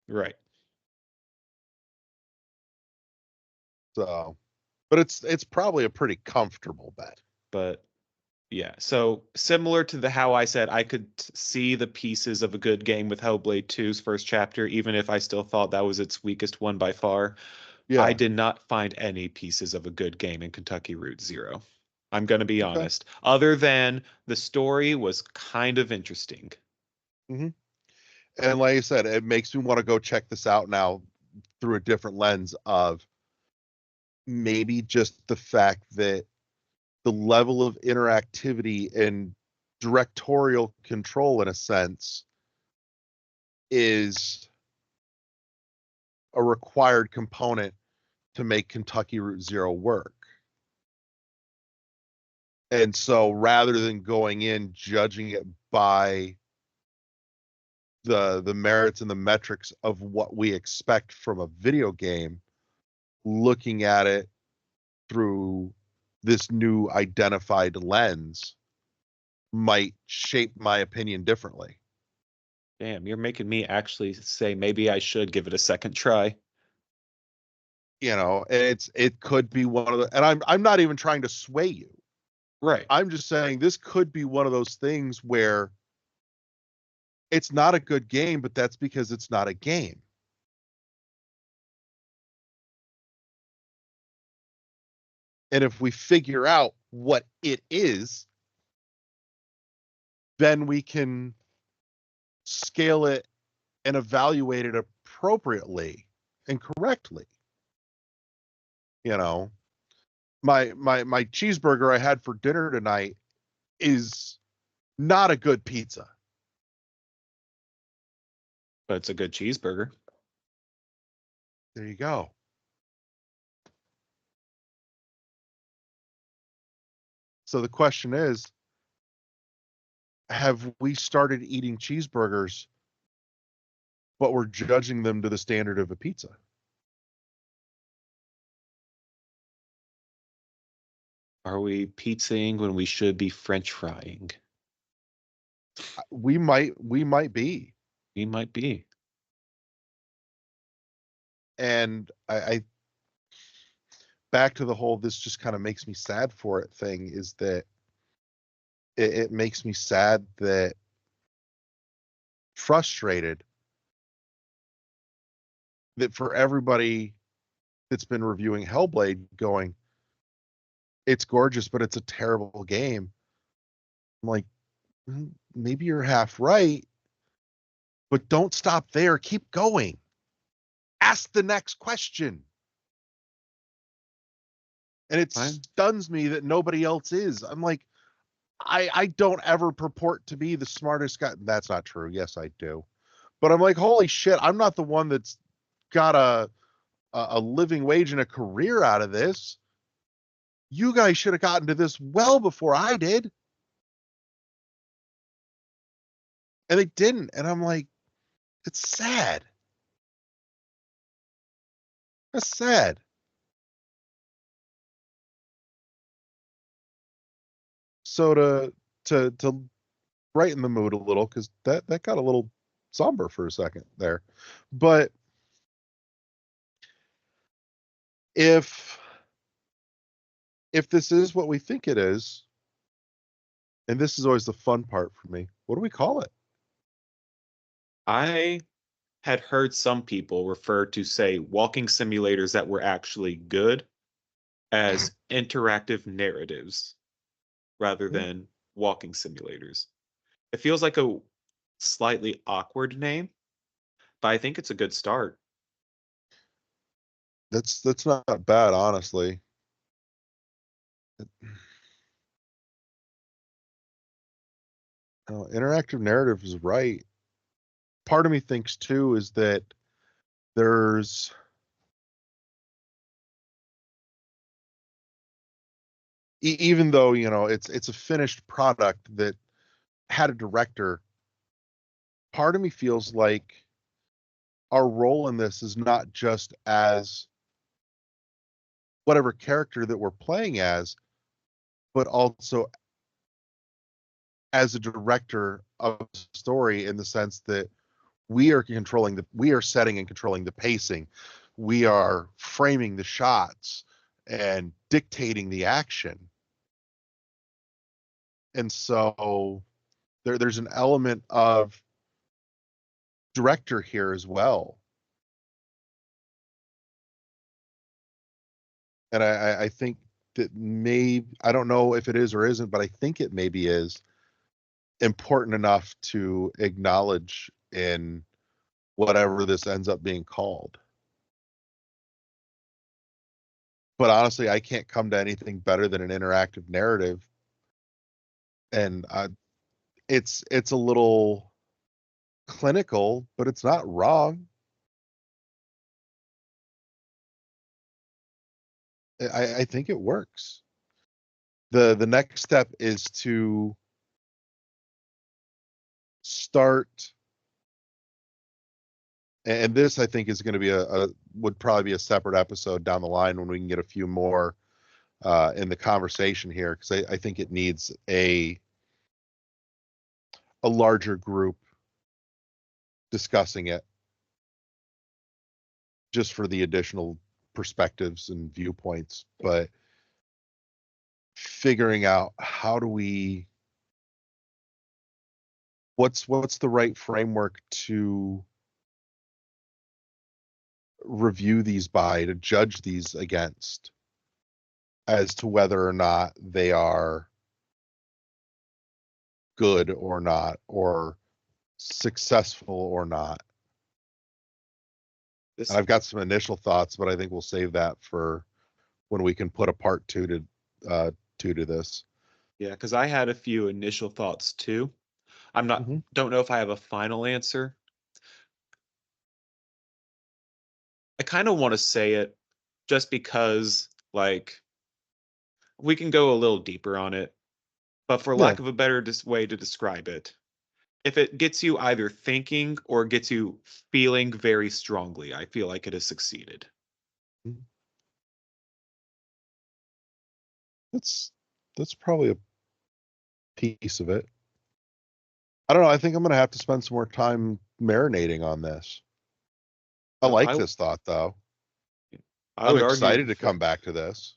Right. So, but it's probably a pretty comfortable bet. But yeah, so similar to the how I said I could see the pieces of a good game with Hellblade 2's first chapter, even if I still thought that was its weakest one by far. Yeah. I did not find any pieces of a good game in Kentucky Route Zero. I'm going to be honest. Other than the story was kind of interesting. Mm-hmm. And like I said, it makes me want to go check this out now through a different lens of maybe just the fact that the level of interactivity and directorial control, in a sense, is a required component to make Kentucky Route Zero work. And so rather than going in judging it by the merits and the metrics of what we expect from a video game, looking at it through this new identified lens might shape my opinion differently. Damn, you're making me actually say maybe I should give it a second try. You know, and it could be one of the, and I'm not even trying to sway you. Right. I'm just saying this could be one of those things where it's not a good game, but that's because it's not a game. And if we figure out what it is, then we can scale it and evaluate it appropriately and correctly. You know, my cheeseburger I had for dinner tonight is not a good pizza. But it's a good cheeseburger. There you go. So the question is, have we started eating cheeseburgers, but we're judging them to the standard of a pizza? Are we pizzaing when we should be French frying? We might be. We might be. And I back to the whole this just kind of makes me sad for it thing is that it makes me sad that frustrated that for everybody that's been reviewing Hellblade going, it's gorgeous, but it's a terrible game. I'm like, maybe you're half right, but don't stop there. Keep going. Ask the next question. And it stuns me that nobody else is. I'm like, I don't ever purport to be the smartest guy. That's not true. Yes, I do. But I'm like, holy shit, I'm not the one that's got a living wage and a career out of this. You guys should have gotten to this well before I did. And they didn't. And I'm like, it's sad. That's sad. So to brighten the mood a little, because that got a little somber for a second there. But if this is what we think it is, And this is always the fun part for me. What do we call it? I had heard some people refer to, say, walking simulators that were actually good as interactive narratives rather than walking simulators. It feels like a slightly awkward name, but I think it's a good start. That's not bad, honestly. Interactive narrative is right. Part of me thinks too is that there's even though it's a finished product that had a director, part of me feels like our role in this is not just as whatever character that we're playing as, but also as a director of the story, in the sense that we are setting and controlling the pacing, we are framing the shots and dictating the action. And so there's an element of director here as well. And I think that I don't know if it is or isn't, but I think it maybe is important enough to acknowledge in whatever this ends up being called. But honestly, I can't come to anything better than an interactive narrative. And it's a little clinical, but it's not wrong. I think it works. The next step is to start, and this I think is going to be would probably be a separate episode down the line when we can get a few more in the conversation here, because I think it needs a larger group discussing it, just for the additional perspectives and viewpoints. But figuring out what's the right framework to review these by, to judge these against, as to whether or not they are good or not, or successful or not. This, And I've got some initial thoughts, but I think we'll save that for when we can put a part two to this. yeah, because I had a few initial thoughts too. Don't know if I have a final answer. I kind of want to say it just because, like, we can go a little deeper on it, but for Yeah. lack of a better way to describe it, if it gets you either thinking or gets you feeling very strongly, I feel like it has succeeded. That's probably a piece of it. I don't know. I think I'm going to have to spend some more time marinating on this. I So like this thought, though. I I'm would argue excited to come back to this.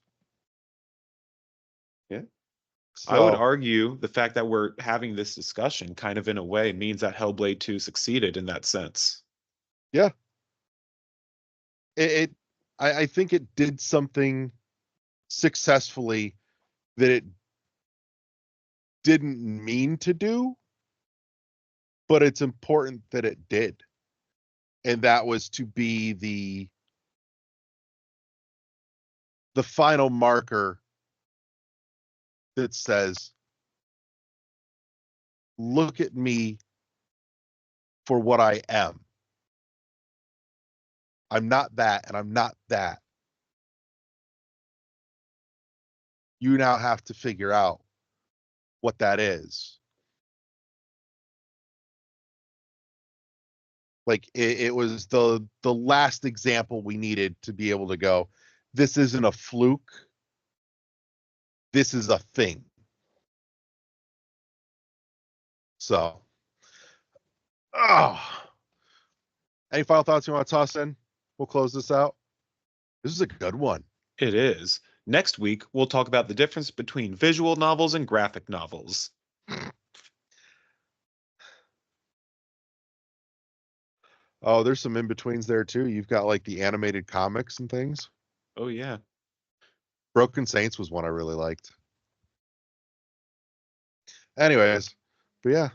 Yeah. So, I would argue the fact that we're having this discussion kind of in a way means that Hellblade 2 succeeded in that sense. yeah. I think it did something successfully that it didn't mean to do, but it's important that it did. And that was to be the final marker that says, look at me for what I am. I'm not that, and I'm not that. You now have to figure out what that is. Like it was the last example we needed to be able to go, this isn't a fluke. This is a thing. So, any final thoughts you want to toss in? We'll close this out. This is a good one. It is. Next week, we'll talk about the difference between visual novels and graphic novels. Oh, there's some in-betweens there too. You've got like the animated comics and things. Oh yeah. Broken Saints was one I really liked. Anyways, but yeah.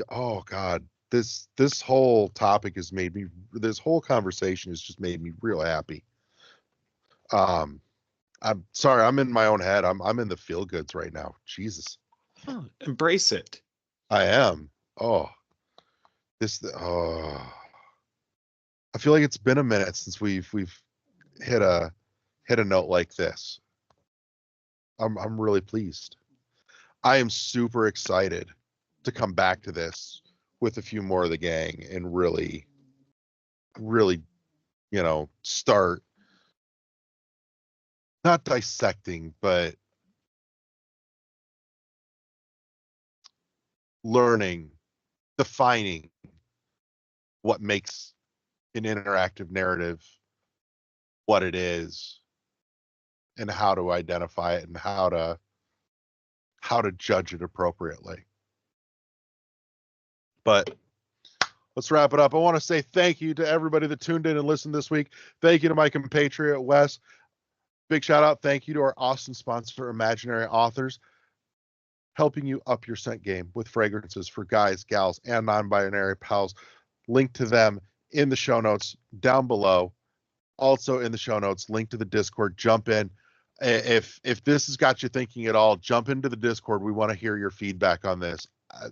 Oh God, this whole topic has made me. This whole conversation has just made me real happy. Um, I'm sorry, I'm in my own head. I'm in the feel goods right now. Jesus, Huh, embrace it. I am. Oh, oh, I feel like it's been a minute since we've hit a note like this. I'm really pleased. I am super excited to come back to this with a few more of the gang and really, start not dissecting, but learning, defining what makes an interactive narrative what it is and how to identify it and how to judge it appropriately. But let's wrap it up. I want to say thank you to everybody that tuned in and listened this week. Thank you to my compatriot Wes. Big shout out. Thank you to our awesome sponsor, Imaginary Authors, helping you up your scent game with fragrances for guys, gals, and non-binary pals. Link to them in the show notes down below. Also in the show notes, link to the Discord. Jump in. If this has got you thinking at all, jump into the Discord. We want to hear your feedback on this.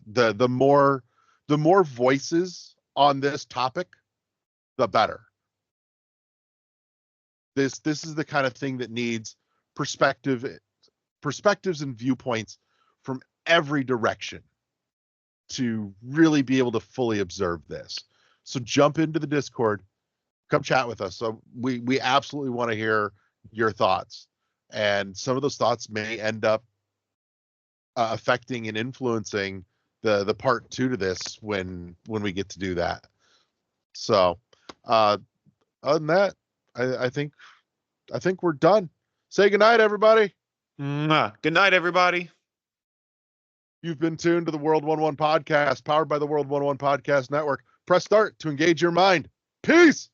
The more voices on this topic, the better. This is the kind of thing that needs perspectives and viewpoints from every direction to really be able to fully observe this. So jump into the Discord, come chat with us. So we absolutely want to hear your thoughts, and some of those thoughts may end up affecting and influencing the part 2 to this when we get to do that. So other than that, I think we're done. Say goodnight, everybody. Good night, everybody. You've been tuned to the World 1-1 podcast, powered by the World 1-1 Podcast Network. Press start to engage your mind. Peace.